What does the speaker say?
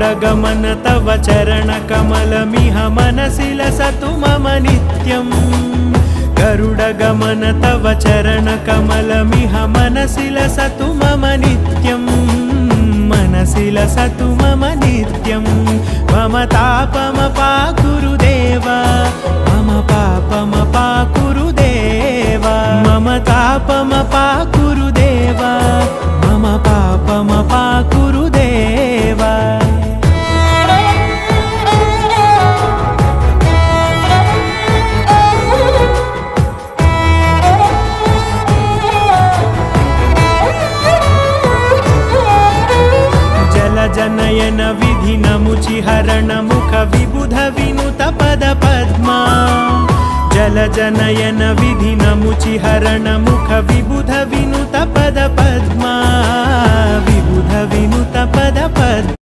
गरुडगमन तव चरणकमलमिह मनसि लसतु मम नित्यम् गरुडगमन तव चरणकमलमिह मनसि लसतु मम नित्यम् मनसि लसतु मम नित्यम् मम तापमपाकुरुदेव मम पापमपाकुरुदेव मम तापमपाकुरुदेव मम पापमपाकुरुदेव जनयन विधिनमुचिहरण मुख विबुध विनुत पद पद्मा जलजनयन विधिनमुचिहरण मुख विबुध विनुत पद पद्मा विबुध विनुत पद पद्मा